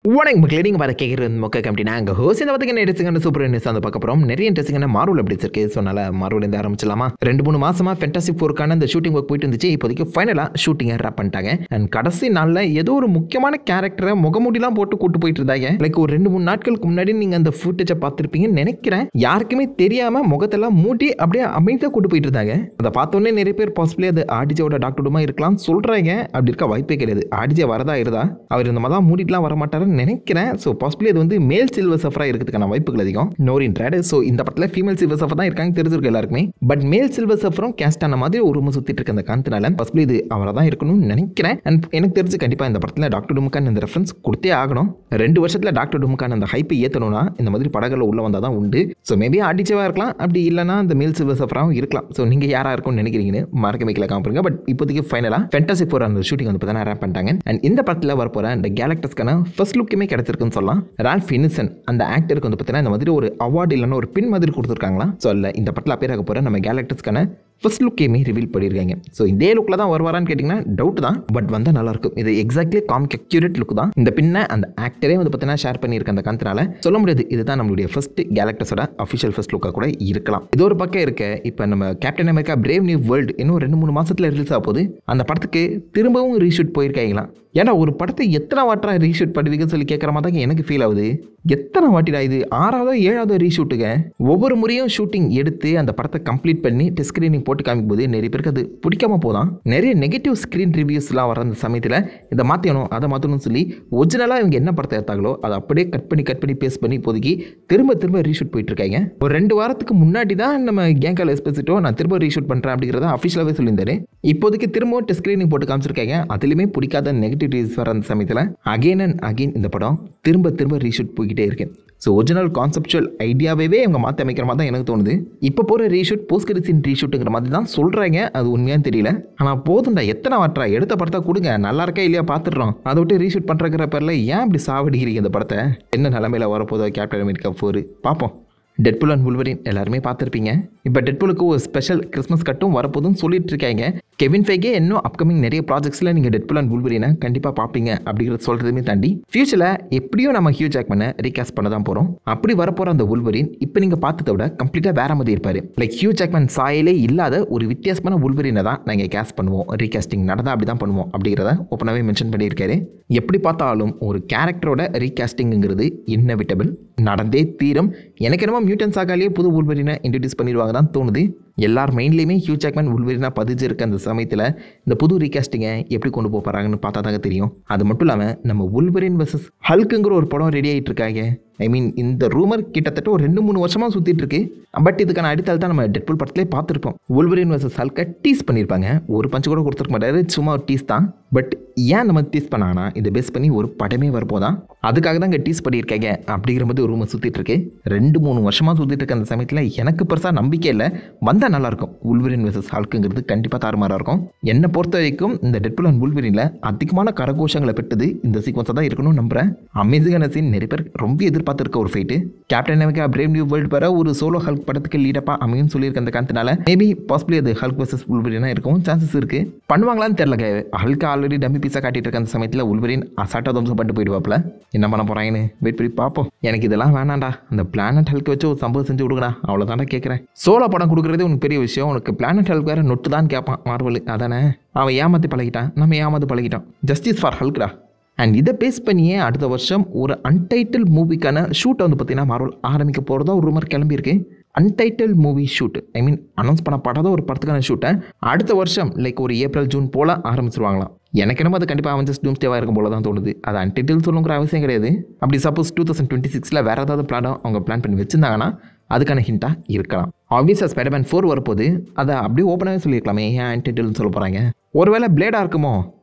வணக்கம் மக்களே, நீங்கள் வர கேட்குறது மொக்க கம்பெனி. நாங்கள் ஹோஸ் இந்த பார்த்துக்க இன்ட்ரெஸ்டிங்கான சூப்பர் நியூஸ் வந்து பார்க்க போகிறோம். நிறைய இன்ட்ரெஸ்டிங்கான மார்வல் அப்டேட்ஸ் இருக்குது. ஸோ அதனால் மார்வலேருந்து ஆரம்பிச்சலாமா? 2-3 மாதமாக ஃபென்டாஸ்டிக் ஃபோருக்கான அந்த ஷூட்டிங் ஒர்க் போயிட்டு இருந்துச்சு. இப்போதைக்கு ஃபைனலாக ஷூட்டிங்கை ரேப் பண்ணிட்டாங்க. அண்ட் கடைசி நாளில் ஏதோ ஒரு முக்கியமான கேரக்டரை முகமூடிலாம் போட்டு கூட்டு போயிட்டு இருந்தாங்க. லைக் ஒரு 2-3 நாட்களுக்கு முன்னாடி நீங்கள் அந்த ஃபுட்டேஜை பார்த்துருப்பீங்கன்னு நினைக்கிறேன். யாருக்குமே தெரியாமல் முகத்தெல்லாம் மூட்டி அப்படியே அமைதியாக கூட்டு போயிட்டு இருந்தாங்க. அதை பார்த்தோன்னே நிறைய பேர் பாசிபிளி அது ஆர்டிஜேவோட டாக்டர் டூமா இருக்கலாம் சொல்கிறாங்க. அப்படி இருக்க வாய்ப்பே கிடையாது. ஆர்டிஜே வரதா இருந்தா அவர் இந்த மாதிரி மூடிட்டுலாம் வர மாட்டாருன்னு நினைக்கிறேன். ஸோ பாசிபிளி அது வந்து மேல் சில்வர் சஃபராக இருக்கிறதுக்கான வாய்ப்புகள் அதிகம். நோரின் ட்ராட். ஸோ இந்த படத்தில் ஃபீமேல் சில்வர் சஃபர் தான் இருக்காங்க, தெரிஞ்சிருக்கு எல்லாருக்குமே. பட் மேல் சில்வர் சஃபரும் கேஸ்ட் ஆன மாதிரி ஒரு ரூம் சுற்றிட்டு இருக்க அந்த காந்தனால பாசிபிளி இது அவரை தான் இருக்கணும்னு நினைக்கிறேன். அண்ட் எனக்கு தெரிஞ்சு கண்டிப்பாக இந்த படத்தில் டாக்டர் டூமுக்கான இந்த ரெஃபரன்ஸ் கொடுத்தே ஆகணும். 2 வருஷத்தில் டாக்டர் டூமுக்கான அந்த ஹைப்பை ஏற்றணும்னா இந்த மாதிரி படங்களில் உள்ள வந்தால் தான் உண்டு. ஸோ மேபி ஆர்டிஜேவாக இருக்கலாம், அப்படி இல்லைனா இந்த மேல் சில்வர் சஃபராகவும் இருக்கலாம். ஸோ நீங்கள் யாராக இருக்கும்னு நினைக்கிறீங்கன்னு மறக்க வைக்கல காமிப்பீங்க. பட் இப்போதைக்கு ஃபைனலாக ஃபென்டாஸ்டிக் ஃபோர் அந்த ஷூட்டிங் வந்து பார்த்தா ரேப் பண்ணிட்டாங்க. அண்ட் இந்த படத்தில் வரப்போகிற இந்த கேலக்டஸ்க்கான ஃபர்ஸ்ட் லுக்குமே கிடைச்சிருக்குன்னு சொல்லலாம். ரால்ஃப் இனிசன் அந்த ஆக்டருக்கு வந்து பார்த்தீங்கன்னா இந்த மாதிரி ஒரு அவார்டு இல்லைன்னா ஒரு பின் மாதிரி கொடுத்துருக்காங்களா. ஸோ இல்லை இந்த படத்தில் அப்பேர் ஆக போகிற நம்ம கேலக்டஸ்க்கான ஃபர்ஸ்ட் லுக்கேமே ரிவீல் பண்ணியிருக்காங்க. ஸோ இதே லுக்கில் தான் வருவாரான்னு கேட்டிங்கன்னா டவுட் தான். பட் வந்தால் நல்லாயிருக்கும். இது எக்ஸாக்ட்லி காமிக் அக்யூரேட் லுக் தான். இந்த பின்னை அந்த ஆக்டரே வந்து பார்த்தீங்கன்னா ஷேர் பண்ணியிருக்க அந்த காரணத்தினால சொல்ல முடியாது இதுதான் நம்மளுடைய ஃபர்ஸ்ட் கேலக்டஸோட அஃபிஷியல் ஃபர்ஸ்ட் லுக்காக கூட இருக்கலாம். இது ஒரு பக்கம் இருக்க இப்போ நம்ம captain America brave new world இன்னும் 2-3 மாதத்தில் ரிலீஸ் ஆக போகுது. அந்த படத்துக்கு திரும்பவும் ரீஷூட் போயிருக்காங்களாம். ஏன்னா ஒரு படத்தை எத்தனை வாட்டா ரீஷூட் பண்ணுவீங்கன்னு சொல்லி கேட்குற மாதிரி தான் எனக்கு ஃபீல் ஆகுது. எத்தனை வாட்டிடா இது 6வது 7வது ரீஷூட்டுங்க. ஒவ்வொரு முறையும் ஷூட்டிங் எடுத்து அந்த படத்தை கம்ப்ளீட் பண்ணி டெஸ்ட் ஸ்க்ரீனிங் போட்டு காமிக்கும் போது நிறைய பேருக்கு அது பிடிக்காம போதான். நிறைய நெகட்டிவ் ஸ்க்ரீன் ரிவ்யூஸ்லாம் வர அந்த சமயத்தில் இதை மாற்றணும் அதை மாற்றணும்னு சொல்லி ஒரிஜினலாக இவங்க என்ன படத்தை எடுத்தாங்களோ அதை அப்படியே கட் பண்ணி பேஸ்ட் பண்ணி இப்போதைக்கு திரும்ப ரீஷூட் போயிட்டு இருக்காங்க. ஒரு 2 வாரத்துக்கு முன்னாடி தான் நம்ம கேங்கால் எஸ்பெசிட்டோ நான் திரும்ப ரீஷூட் பண்ணுறேன் அப்படிங்கிறத அஃபிஷியலாகவே சொல்லியிருந்தாரு. இப்போதைக்கு திரும்பவும் டெஸ்ட் ஸ்க்ரீனிங் போட்டு காமிச்சிருக்காங்க. அதுலேயுமே பிடிக்காத நெகட்டிவ் ரிவ்யூஸ் வர அந்த சமயத்தில் அகெயின் அண்ட் அகெயின் இந்த படம் திரும்ப ரீஷூட் போய்கிட்டே இருக்கேன். ஸோ ஒரிஜினல் கான்செப்சுவல் ஐடியாவே இவங்க மாற்றி அமைக்கிற மாதிரி தான் எனக்கு தோணுது. இப்போ போகிற ரீஷூட் போஸ்ட் கிரெடிட்ஸ் ரீஷூட்டுங்கிற மாதிரி தான் சொல்கிறாங்க. அது உண்மையானு தெரியல. ஆனால் போதும்டா, எத்தனை வாட்டா எடுத்த படத்தை கொடுங்க, நல்லா இருக்கா இல்லையா பார்த்துடுறோம். அதை விட்டு ரீஷூட் பண்ணுறங்கிற பேரில் ஏன் இப்படி சாவடிக்கிறீங்க இந்த படத்தை? என்ன நிலமையில வரப்போதோ கேப்டன் அமெரிக்கா 4 பார்ப்போம். டெட்பூல் அண்ட் வூல்வரின் எல்லாருமே பார்த்துருப்பீங்க. இப்போ டெட்பூலுக்கு ஒரு ஸ்பெஷல் கிறிஸ்மஸ் கட்டும் வரப்போதுன்னு சொல்லிட்டு இருக்காங்க. கெவின் ஃபைகே இன்னும் அப்கமிங் நிறைய ப்ராஜெக்ட்ஸில் நீங்கள் டெட்பூல் அண்ட் வூல்வரினை கண்டிப்பாக பார்ப்பீங்க அப்படிங்கிறத சொல்கிறதுமே தாண்டி ஃபியூச்சரில் எப்படியும் நம்ம ஹியூ ஜாக்மனை ரீகாஸ்ட் பண்ண தான் போகிறோம். அப்படி வரப்போகிற அந்த வூல்வரின் இப்போ நீங்கள் பார்த்ததை விட கம்ப்ளீட்டாக வேற மாதிரி இருப்பார். லைக் ஹியூ ஜாக்மன் சாயலே இல்லாத ஒரு வித்தியாசமான வூல்வரினை தான் நாங்கள் கேஸ்ட் பண்ணுவோம், ரீகாஸ்டிங் நடந்தால் அப்படி தான் பண்ணுவோம் அப்படிங்கிறத ஓப்பனாகவே மென்ஷன் பண்ணியிருக்காரு. எப்படி பார்த்தாலும் ஒரு கேரக்டரோட ரீகாஸ்டிங்கிறது இன்னெவிட்டபிள், நடந்தே தீரும். எனக்கு என்னமோ மியூட்டன் சாகாலேயே புது வூல்வரினை இன்ட்ரடியூஸ் பண்ணிடுவாங்க தான் தோணுது. எல்லார் மைண்ட்லேயுமே ஹியூ ஜாக்மன் வூல்வரினா பதிஞ்சிருக்க அந்த சமயத்தில் இந்த புது ரீகாஸ்டிங்கை எப்படி கொண்டு போகிறாங்கன்னு பார்த்தா தாங்க தெரியும். அது மட்டும் இல்லாமல் நம்ம வூல்வரின் வர்சஸ் ஹல்க்குங்கிற ஒரு படம் ரெடி ஆகிட்டு இருக்காங்க. ஐ மீன் இந்த ரூமர் கிட்டத்தட்ட ஒரு 2-3 வருஷமாக சுற்றிட்டு இருக்கு. பட் இதுக்கான அடித்தல் தான் நம்ம டெட்பூல் படத்திலே பார்த்துருப்போம். வூல்வரின் வர்சஸ் ஹல்கை டீஸ் பண்ணியிருப்பாங்க. ஒரு பஞ்சு கூட கொடுத்துருக்க மாட்டாரு, சும்மா ஒரு டீஸ் தான். பட் ஏன் நம்ம டீஸ் பண்ணாங்கன்னா இதை பேஸ் பண்ணி ஒரு படமே வரப்போதான். அதுக்காக தான் இங்கே டீஸ் பண்ணியிருக்காங்க அப்படிங்கிற மாதிரி ஒரு ரூமர் சுற்றிட்டு இருக்கு. 2-3 வருஷமாக சுற்றிட்டு இருக்க அந்த சமயத்தில் எனக்கு பெருசாக நம்பிக்கை இல்லை. வந்தால் நல்லாயிருக்கும். வூல்வரின் வர்சஸ் ஹல்க்குங்கிறது கண்டிப்பாக தாறுமாறாக இருக்கும். என்னை பொறுத்த வரைக்கும் இந்த டெட்பூல் அண்ட் வூல்வரினில் அதிகமான கரகோஷங்களை பெற்றது இந்த சீக்வன்ஸாக தான் இருக்கணும்னு நம்புகிறேன். அமேசிங்கான சீன் நிறைய பேர் ரொம்ப எதிர்பார்த்துருக்க ஒரு fight. Captain America brave new world வர ஒரு சோலோ ஹல்க் படத்துக்கு லீடப்பாக அமையும் சொல்லியிருக்க அந்த காரணத்தினால மேபி பாசிபிளி அது ஹல்க் வர்சஸ் வூல்வரினா இருக்கும் சான்சஸ் இருக்குது. பண்ணுவாங்களான்னு தெரியல. ஹல்க் ஆல்ரெடி டம்மி பீஸாக காட்டிட்டு இருக்க அந்த சமயத்தில் வூல்வரின் அசால்ட்டாக தம்சம் பண்ணிட்டு போயிடுவாப்பில். என்ன பண்ண போகிறாங்கன்னு வெயிட் பண்ணி பார்ப்போம். எனக்கு இதெல்லாம் வேணாண்டா, அந்த பிளானட் ஹல்க் வச்சு ஒரு சம்பவம் செஞ்சு கொடுங்கடா, அவ்வளோதானே கேட்குறேன். சோலோ படம் கொடுக்குறதே உனக்கு பெரிய விஷயம். உனக்கு பிளானட் ஹல்க் வேறு நொட்டு தான் கேட்பான் மார்வல். அதானே அவன் ஏமாற்றி பழகிட்டான், நம்ம ஏமாந்து பழகிட்டான். ஜஸ்டிஸ் ஃபார் ஹல்க்டா. அண்ட் இதை பேஸ் பண்ணியே அடுத்த வருஷம் ஒரு அன்டைட்டில் மூவிக்கான ஷூட்டை வந்து பார்த்தீங்கன்னா மார்வல் ஆரம்பிக்க போகிறதா ஒரு ரூமர் கிளம்பியிருக்கு. அன்டைட்டில் மூவி ஷூட், ஐ மீன் அனௌன்ஸ் பண்ணப்படாத ஒரு படத்துக்கான ஷூட்டை அடுத்த வருஷம் லைக் ஒரு ஏப்ரல் ஜூன் போல் ஆரம்பிச்சிருவாங்களாம். எனக்கு என்னமோ அது கண்டிப்பாக அவன் ஜஸ்ட் டூம்ஸ்டேவாக இருக்கும் போல தான் தோணுது. அது அன்டைட்டில் சொல்லுங்கிற அவசியம் கிடையாது. அப்படி சப்போஸ் 2026 வேறு ஏதாவது பிளானும் அவங்க பிளான் பண்ணி வச்சுருந்தாங்கன்னா அதுக்கான ஹிண்டாக இருக்கலாம். ஆப்வியஸாக ஸ்பைடர்மேன் 4 வரப்போது அதை அப்படியே ஓப்பனாகவே சொல்லியிருக்கலாமே, ஏன் அன்டைட்டில்னு சொல்ல போகிறாங்க? ஒருவேளை பிளேடாக இருக்குமோ?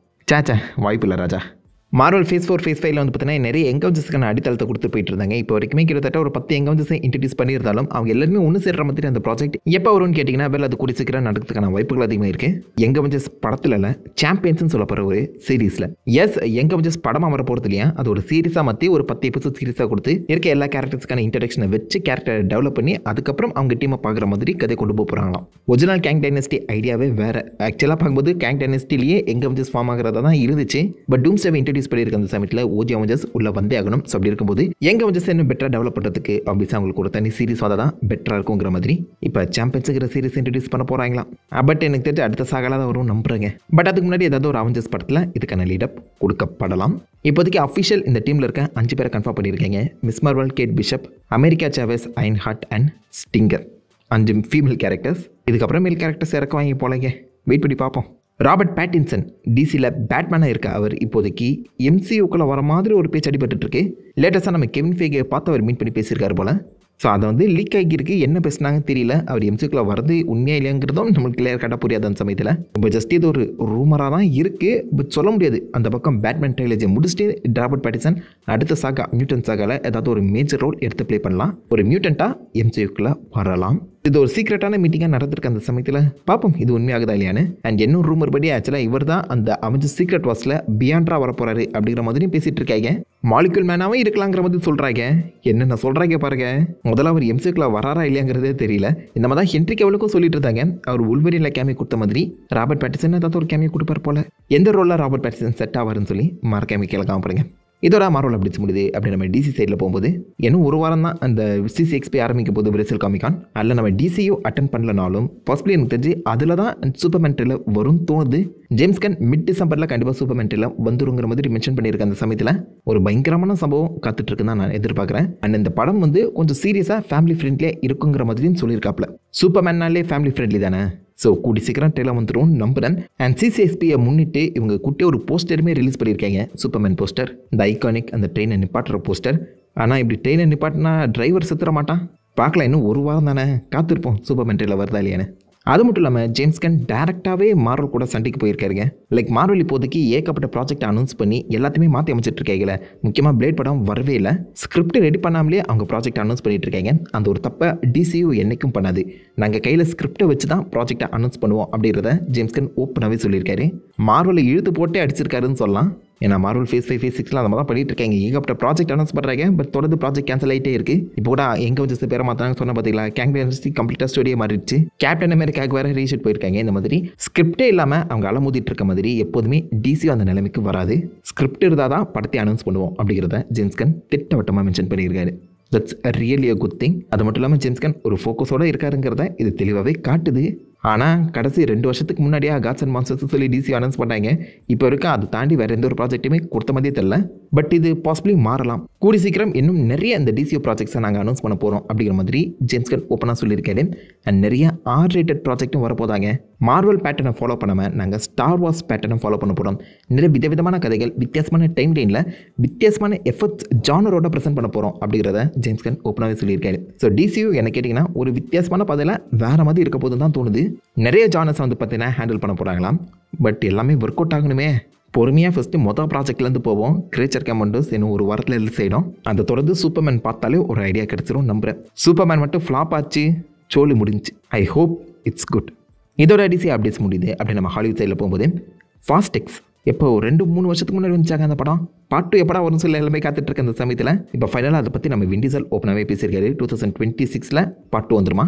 சேச்சா, வாய்ப்பு இல்லை ராஜா. மார்வல் ஃபேஸ் 4 ஃபேஸ் 5 வந்து பார்த்தீங்கன்னா நிறைய என்கவுன்சஸ்க்கான அடித்தளத்தை கொடுத்து போயிட்டு இருந்தாங்க. இப்போ வரைக்குமே கிட்டத்தட்ட ஒரு 10 என்கவுன்சஸை இன்ட்ரடியூஸ் பண்ணியிருந்தாலும் அவங்க எல்லாருமே ஒன்று சேர்ற மாதிரி அந்த ப்ராஜெக்ட் எப்போ வரும்னு கேட்டிங்கன்னா வேலை அது கூடிய சீக்கிரம் நடக்கிறதுக்கான வாய்ப்புகள் அதிகமாக இருக்குது. என்கவுன்சஸ் படத்தில் இல்லை, சாம்பியன்ஸ்னு சொல்ல போகிற ஒரு சீரீஸில். எஸ், என்கவுன்சஸ் படமாக வர போகிறது இல்லையா, அது ஒரு சீரீஸாக மாற்றி ஒரு 10 எபிசோட் சீரீஸாக கொடுத்து இருக்க எல்லா கேரக்டர்ஸ்க்கான இன்ட்ரடக்ஷனை வச்சு கேரக்டரை டெவலப் பண்ணி அதுக்கப்புறம் அவங்க டீமை பார்க்குற மாதிரி கதை கொண்டு போகிறாங்களாம். ஒரிஜினல் கேங் டைனஸ்டி ஐடியாவே வேறு. ஆக்சுவலாக பார்க்கும்போது கேங் டைனஸ்டிலேயே என்கவுன்சஸ் ஃபார்ம் ஆகிறதா தான் இருந்துச்சு. பட் டூம்ஸ்டேவை இன்ட்ரடியூஸ் ரிலீஸ் பண்ணியிருக்க அந்த சமயத்தில் ஓஜி அவெஞ்சர்ஸ் உள்ள வந்தே ஆகணும். ஸோ அப்படி இருக்கும்போது யங் அவெஞ்சர்ஸ் இன்னும் பெட்டராக டெவலப் பண்ணுறதுக்கு ஆப்வியஸாக அவங்களுக்கு ஒரு தனி சீரிஸ் வந்தால் தான் பெட்டராக இருக்குங்கிற மாதிரி இப்போ சாம்பியன்ஸுங்கிற சீரிஸ் இன்ட்ரடியூஸ் பண்ண போகிறாங்களாம். பட் எனக்கு தெரிஞ்சு அடுத்த சாகலாக தான் வரும் நம்புறேங்க. பட் அதுக்கு முன்னாடி ஏதாவது ஒரு அவெஞ்சர்ஸ் படத்தில் இதுக்கான லீடப் கொடுக்கப்படலாம். இப்போதைக்கு அஃபிஷியல் இந்த டீமில் இருக்க 5 பேரை கன்ஃபார்ம் பண்ணியிருக்கீங்க. Miss Marvel, Kate Bishop, America Chavez, Ironheart and Stinger. 5 female characters. இதுக்கப்புறம் மேல் கேரக்டர்ஸ் இறக்க வாங்கி போலங்க. வெயிட் பண்ணி பார்ப்போம். ராபர்ட் பேட்டின்சன் டிசியில் பேட்மேனாக இருக்க அவர் இப்போதைக்கு எம்சியூக்குள்ளே வர மாதிரி ஒரு பேச்சு அடிபட்டு இருக்கு. லேட்டஸ்ட்டாக நம்ம கெவின் ஃபேகே பார்த்து அவர் மீட் பண்ணி பேசியிருக்காரு போல. ஸோ அதை வந்து லீக் ஆகியிருக்கு. என்ன பேசுனாங்கன்னு தெரியல. அவர் எம்சிக்குள்ளே வரது உண்மையாக இல்லைங்கிறதும் நம்மளுக்கு கிளியர் கட்ட புரியாது அந்த சமயத்தில். இப்போ ஜஸ்ட் இது ஒரு ரூமராக தான் இருக்குது. பட் சொல்ல முடியாது. அந்த பக்கம் பேட்மேன் ட்ரைலஜியை முடிச்சுட்டு ராபர்ட் பேட்டின்சன் அடுத்த சாகா மியூட்டன் சாகாவில் ஏதாவது ஒரு மேஜர் ரோல் எடுத்து ப்ளே பண்ணலாம். ஒரு மியூட்டண்ட்டாக எம்சியூக்குள்ளே வரலாம். இது ஒரு சீக்ரெட்டான மீட்டிங்காக நடந்திருக்கு அந்த சமயத்தில். பார்ப்போம் இது உண்மையாகுதா இல்லையான்னு. அண்ட் இன்னும் ரூமர் படி ஆக்சுவலாக இவர் தான் அந்த அவெஞ்சர்ஸ் சீக்ரெட் வார்ஸில் பியாண்டா வரப்போறாரு அப்படிங்கிற மாதிரியும் பேசிட்டு இருக்காங்க. மாலிகுல் மேனாவே இருக்கலாங்கிற மாதிரி சொல்கிறாங்க. என்னென்ன சொல்கிறாங்க பாருங்க. முதல்ல அவர் எம்சிக்குள்ள வராரா இல்லையாங்கிறதே தெரியல. இந்த மாதிரி தான் ஹென்ரி கேவிலுக்கும் சொல்லிட்டு இருந்தாங்க. அவர் உல்வரினில் கேமியோ கொடுத்த மாதிரி ராபர்ட் பேட்டின்சன் ஏதாவது ஒரு கேமியோ கொடுப்பார் போல. எந்த ரோலில் ராபர்ட் பேட்டின்சன் செட் ஆவாருன்னு சொல்லி மறக்காம கேட்கலாம் பாருங்க. இதோட மார்வல் அப்படி முடியுது. அப்படி நம்ம டிசி சைடில் போகும்போது இன்னும் ஒரு வாரம் தான் அந்த CCXP ஆரம்பிக்க போது பிரேசில் காமிக்கான். அதில் நம்ம டிசியோ அட்டன் பண்ணலனாலும் பாசிபிளி எனக்கு தெரிஞ்சு அதில் தான் சூப்பர்மேன் ட்ரெயிலர் வரும் தோணுது. ஜேம்ஸ் கன் மிட் டிசம்பரில் கண்டிப்பாக சூப்பர்மேன் ட்ரெயிலர் வந்துருங்கிற மாதிரி மென்ஷன் பண்ணியிருக்க அந்த சமயத்தில் ஒரு பயங்கரமான சம்பவம் காத்துட்ருக்குன்னு தான் நான் எதிர்பார்க்குறேன். அண்ட் இந்த படம் வந்து கொஞ்சம் சீரியஸாக ஃபேமிலி ஃப்ரெண்ட்லியாக இருக்குங்கிற மாதிரியும் சொல்லியிருக்காப்ல. சூப்பர்மேன்னாலே ஃபேமிலி ஃப்ரெண்ட்லி தானே. ஸோ கூடி சீக்கிரம் ட்ரெயிலர் வந்துடும் நம்புறேன். அண்ட் CCXPயை முன்னிட்டு இவங்க குட்டியாக ஒரு போஸ்டருமே ரிலீஸ் பண்ணியிருக்காங்க. சூப்பர்மேன் போஸ்டர், இந்த ஐகானிக் அந்த ட்ரெயினை நிப்பாட்டுற போஸ்டர். ஆனால் இப்படி ட்ரெயினை நிப்பாட்டினா டிரைவர் செத்துற மாட்டான். பார்க்கலாம், இன்னும் ஒரு வாரம் தானே, காத்திருப்போம் சூப்பர்மேன் ட்ரெயிலர் வருதா இல்லையான்னு. அது மட்டும் இல்லாமல் ஜேம்ஸ் கன் டேரெக்டாகவே மார்வல் கூட சண்டைக்கு போயிருக்காருங்க. லைக் மார்வல் இப்போதைக்கு ஏகப்பட்ட ப்ராஜெக்ட் அனௌன்ஸ் பண்ணி எல்லாத்தையுமே மாற்றி அமைச்சிட்டு இருக்காங்க. முக்கியமாக பிளேட் படம் வரவே இல்லை. ஸ்கிரிப்ட் ரெடி பண்ணாமலே அவங்க ப்ராஜெக்ட் அனௌன்ஸ் பண்ணிட்டு இருக்காங்க. அந்த ஒரு தப்பை DCU என்னைக்கும் பண்ணாது. நாங்கள் கையில் ஸ்கிரிப்டை வச்சு தான் ப்ராஜெக்டை அனௌன்ஸ் பண்ணுவோம் அப்படிங்கிறத ஜேம்ஸ் கன் ஓப்பனாகவே சொல்லியிருக்காரு. மார்வலை இழுத்து போட்டே அடிச்சிருக்காருன்னு சொல்லலாம். ஏன்னா மார்வல் ஃபேஸ் 5 ஃபேஸ் 6 அந்த மாதிரி தான் பண்ணிட்டு இருக்காங்க. ஏகப்பட்ட ப்ராஜெக்ட் அனௌன்ஸ் பண்ணுறாங்க. பட் தொடர்ந்து ப்ராஜெக்ட் கேன்சல் ஆகிட்டே இருக்குது. இப்போ கூட எங்கே வச்சு பேரை மாற்றினாங்க சொன்ன பார்த்தீங்களா. கேங் யூனிவர்சிட்டி கம்ப்ளீட்டாக ஸ்டோரியே மாறிடுச்சு. கேப்டன் அமெரிக்காவுக்கு வேறு ரீஷூட் போயிருக்காங்க. இந்த மாதிரி ஸ்கிரிப்டே இல்லாமல் அவங்க அலமோதிட்டு இருக்க மாதிரி எப்போதுமே DCU அந்த நிலைமைக்கு வராது. ஸ்கிரிப்ட் இருந்தால் தான் படத்தை அனௌன்ஸ் பண்ணுவோம் அப்படிங்கிறத ஜேம்ஸ் கன் திட்டவட்டமாக மென்ஷன் பண்ணியிருக்காரு. That's really a good thing. அது மட்டும் இல்லாமல் ஜேம்ஸ் கன் ஒரு ஃபோக்கஸோடு இருக்காருங்கிறத இது தெளிவாகவே காட்டுது. ஆனால் கடைசி 2 வருஷத்துக்கு முன்னாடியே காட்ஸ் அண்ட் மான்ஸ்டர்ஸ் சொல்லி DC அனௌன்ஸ் பண்ணாங்க. இப்போ இருக்க அதை தாண்டி வேறு எந்த ஒரு ப்ராஜெக்ட்டுமே கொடுத்த மாதிரியே தெரியல. பட் இது பாசிபிளி மாறலாம். கூடி சீக்கிரம் இன்னும் நிறைய இந்த DCU ப்ராஜெக்ட்ஸை நாங்கள் அனௌன்ஸ் பண்ண போகிறோம் அப்படிங்கிற மாதிரி ஜேம்ஸ் கன் ஓப்பனாக சொல்லியிருக்காரு. அண்ட் நிறைய R-rated ப்ராஜெக்ட்டும் வரப்போதாங்க. மார்வல் பேட்டர்னை ஃபாலோ பண்ணாமல் நாங்கள் ஸ்டார் வார்ஸ் பேட்டர்னை ஃபாலோ பண்ண போகிறோம். நிறைய விதவிதமான கதைகள் வித்தியாசமான டைம் லைனில் வித்தியாசமான எஃபர்ட்ஸ் ஜானரோட ப்ரெசென்ட் பண்ண போகிறோம் அப்படிங்கிறத ஜேம்ஸ் கன் ஓப்பனாகவே சொல்லியிருக்காரு. ஸோ DCU என்ன கேட்டிங்கன்னா ஒரு வித்தியாசமான பாதையில் வேறு மாதிரி இருக்க போது தான் தோணுது. நிறைய ஜானர்ஸ் வந்து பார்த்தீங்கன்னா ஹேண்டில் பண்ண போகிறாங்களாம். பட் எல்லாமே ஒர்க் அவுட் ஆகணுமே. பொறுமையாக ஃபஸ்ட்டு மொதல் ப்ராஜெக்ட்லேருந்து போவோம். கிரேச்சர் கமாண்டோஸ் இன்னும் ஒரு வாரத்தில் ரிலீஸ் ஆகிடும். அதை தொடர்ந்து சூப்பர்மேன் பார்த்தாலே ஒரு ஐடியா கிடச்சிரும் நம்புகிறேன். சூப்பர்மேன் மட்டும் ஃப்ளாப் ஆச்சு, சோலி முடிஞ்சு. I hope it's good. இதோட DC அப்டேட்ஸ் முடியுது. அப்படி நம்ம ஹாலிவுட் சைடில் போகும்போது ஃபாஸ்ட் எக்ஸ் எப்போ 2-3 வருஷத்துக்கு முன்னாடி வந்துச்சாங்க அந்த படம். பார்ட் 2 எப்படா வரும்னு சொல்லி எல்லாமே காத்துட்டு இருக்க அந்த சமயத்தில் இப்போ ஃபைனலாக அதை பற்றி நம்ம வின் டீசல் ஓப்பனாகவே பேசியிருக்காரு. 2026 பார்ட் 2 வந்துருமா.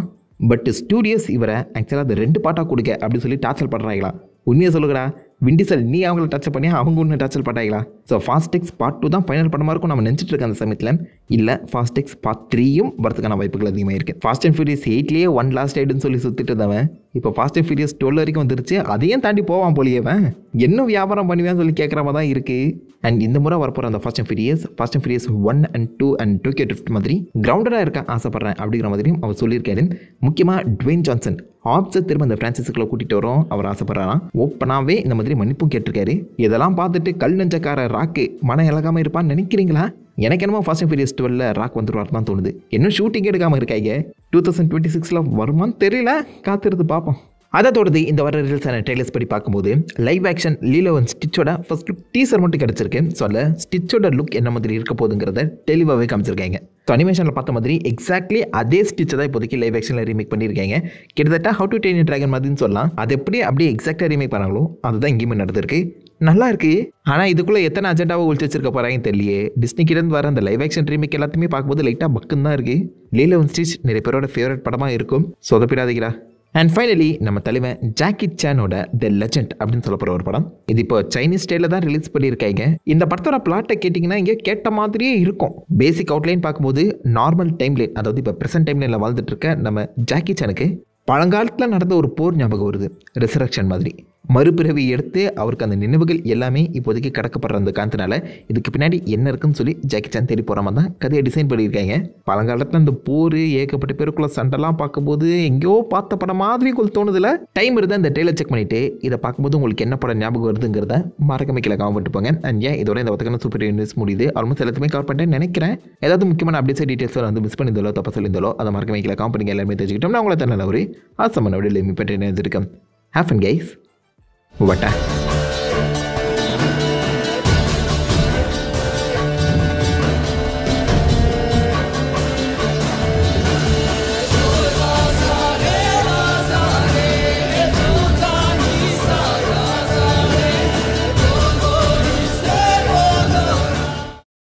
பட் ஸ்டூடியோஸ் இவரை ஆக்சுவலாக அது 2 பார்ட்டாக கொடுக்க அப்படின்னு சொல்லி டார்ச்சல் பண்ணுறாங்களா. உண்மையாக சொல்லுங்கடா வின் டீசல், நீ அவங்கள டச்சல் பண்ணி அவங்க ஒன்று டார்ச்சல் பண்ணாங்களா. ஸோ ஃபாஸ்ட் எக்ஸ் பார்ட் 2 தான் ஃபைனல் படமாக இருக்கும் நம்ம நினச்சிட்டு இருக்க அந்த சமயத்தில். இல்லை ஃபாஸ்ட் எக்ஸ் பார்ட் 3யும் வரதுக்கான வாய்ப்புகள் அதிகமாக இருக்குது. ஃபாஸ்ட் அண்ட் ஃபியூரியஸ் 8லேயே 1 லாஸ்ட் ஆயிடுன்னு சொல்லி சுற்றிட்டு இருந்தவன் இப்போ ஃபாஸ்ட் அண்ட் ஃபியூரியஸ் 12 வரைக்கும் வந்துருச்சு. அதையும் தாண்டி போவான் போலியவன். இன்னும் வியாபாரம் பண்ணுவேன்னு சொல்லி கேட்குற மாதிரி தான் இருக்குது. அண்ட் இந்த முறை வரப்போகிற அந்த fast and furious 1 and 2 and Tokyo drift மாதிரி கிரவுண்டடாக இருக்க ஆசைப்பட்றேன் அப்படிங்கிற மாதிரியும் அவர் சொல்லியிருக்காரு. முக்கியமாக ட்வேன் ஜான்சன் ஆப்ஸை திரும்ப அந்த ஃப்ரான்சிஸ்குள்ளே கூட்டிகிட்டு வரோம் அவர் ஆசைப்படுறாராம். ஓப்பனாகவே இந்த மாதிரி மன்னிப்பும் கேட்டிருக்காரு. இதெல்லாம் பார்த்துட்டு கல் நெஞ்சக்கார ராக்கு மன இலகாமல் இருப்பான்னு நினைக்கிறீங்களா? எனக்கு என்னமோ ஃபாஸ்ட் அண்ட் ஃபியூரியஸ் 12 ராக் வந்துருவார் தான் தோணுது. இன்னும் ஷூட்டிங் எடுக்காமல் இருக்காங்க. 2026 வருமானு தெரியல, காத்திருந்து பார்ப்போம். அதை தொடர்ந்து இந்த வர ரிலீஸான ட்ரெய்லர்ஸ் படி பார்க்கும்போது லைவ் ஆக்ஷன் லீலோ அண்ட் ஸ்டிச்சோட ஃபர்ஸ்ட் லுக் டீசர் மட்டும் கிடச்சிருக்கு. ஸோ அதில் ஸ்டிச்சோட லுக் என்ன மாதிரி இருக்க போகுதுங்கிறத தெளிவாகவே காமிச்சிருக்காங்க. ஸோ அனிமேஷனில் பார்த்த மாதிரி எக்ஸாக்ட்லி அதே ஸ்டிச்சை தான் இப்போதைக்கு லைவ் ஆக்ஷனில் ரீமேக் பண்ணியிருக்காங்க. கிட்டத்தட்ட ஹவு டு ட்ரெயின் ட்ராகன் மாதிரின்னு சொல்லலாம். அது எப்படி அப்படியே எக்ஸாக்டாக ரீமேக் பண்ணாங்களோ அதுதான் இங்கேயுமே நடந்திருக்கு. நல்லா இருக்கு. ஆனால் இதுக்குள்ளே எத்தனை அஜெண்டாவை ஒழிச்சு வச்சிருக்க போகிறாங்கன்னு தெரியலையே. டிஸ்னிக்கிட்டேருந்து வர அந்த லைவ் ஆக்ஷன் ரீமேக் எல்லாத்தையுமே பார்க்கும்போது லைட்டாக பக்குன்னு தான் இருக்குது. லீலோ அண்ட் ஸ்டிச் நிறைய பேரோட ஃபேவரட் படமாக இருக்கும். சொதப்பிடாதீங்களா. அண்ட் ஃபைனலி நம்ம தலைவன் ஜாக்கி சானோட தி லெஜெண்ட் அப்படின்னு சொல்ல போகிற ஒரு படம். இது இப்போ சைனீஸ் ஸ்டைலில் தான் ரிலீஸ் பண்ணியிருக்காங்க. இந்த படத்தோட பிளாட்டை கேட்டிங்கன்னா இங்கே கேட்ட மாதிரியே இருக்கும். பேசிக் அவுட்லைன் பார்க்கும்போது நார்மல் டைம்லைன், அதாவது இப்போ ப்ரெசென்ட் டைம்லைனில் வாழ்ந்துட்டு இருக்க நம்ம ஜாக்கி சானுக்கு பழங்காலத்தில் நடந்த ஒரு போர் ஞாபகம் வருது. ரிசரக்ஷன் மாதிரி மறுபிறவி எடுத்து அவருக்கு அந்த நினைவுகள் எல்லாமே இப்போதைக்கு கடக்கப்படுற அந்த காரணத்தினால இதுக்கு பின்னாடி என்ன இருக்குன்னு சொல்லி ஜாக்கி சான் தேடி போகிற மாதிரி தான் கதையை டிசைன் பண்ணியிருக்காங்க. பழங்காலத்தில் அந்த போர் ஏகப்பட்ட பேருக்குள்ள சண்டைலாம் பார்க்கும்போது எங்கேயோ பார்த்த படம் மாதிரி உங்களுக்கு தோணுதில்ல. டைம் இருந்தால் இந்த ட்ரெய்லர் செக் பண்ணிவிட்டு இதை பார்க்கும்போது உங்களுக்கு என்ன படம் ஞாபகம் வருதுங்கிறத மறக்காம கீழே கமெண்ட் போங்க. அண்ட் ஏன் இதோட இந்த வழக்கான சூப்பர் நியூஸ் முடியுது. ஆல்மோஸ்ட் எல்லாத்தையுமே கவர் பண்ணிட்டேன் நினைக்கிறேன். ஏதாவது முக்கியமான அப்டேட்ஸ் டீட்டெயில்ஸ் வந்து மிஸ் பண்ணியிருந்தாலோ தப்பா சொல்லியிருந்தாலோ அதை மறக்காம கீழே கமெண்ட் பண்ணி எல்லாமே தெரிஞ்சுக்கிட்டோம். நான் உங்களை தன்னால் ஒரு ஆசமான விட இருக்கேன். Have fun guys. What